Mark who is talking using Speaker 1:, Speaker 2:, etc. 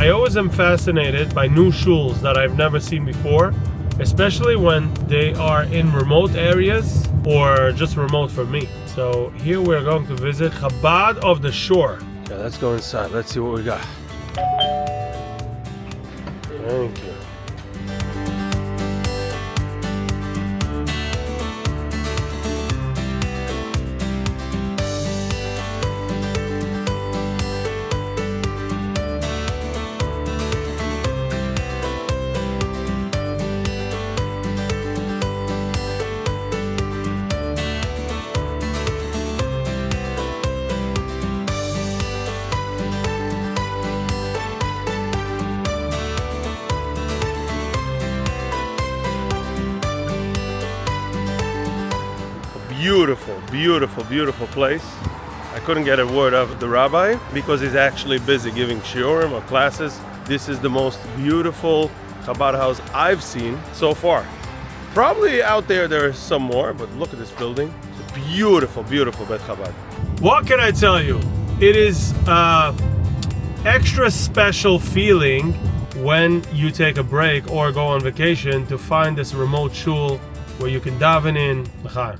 Speaker 1: I always am fascinated by new shuls that I've never seen before, especially when they are in remote areas or just remote for me. So here we're going to visit Chabad of the Shore. Okay, let's go inside. Let's see what we got. Thank you. Beautiful, beautiful, beautiful place. I couldn't get a word out of the rabbi because he's actually busy giving shiurim or classes. This is the most beautiful Chabad house I've seen so far. Probably out there is some more, but look at this building. It's a beautiful, beautiful Bet Chabad. What can I tell you? It is extra special feeling when you take a break or go on vacation to find this remote shul where you can daven in. L'chaim.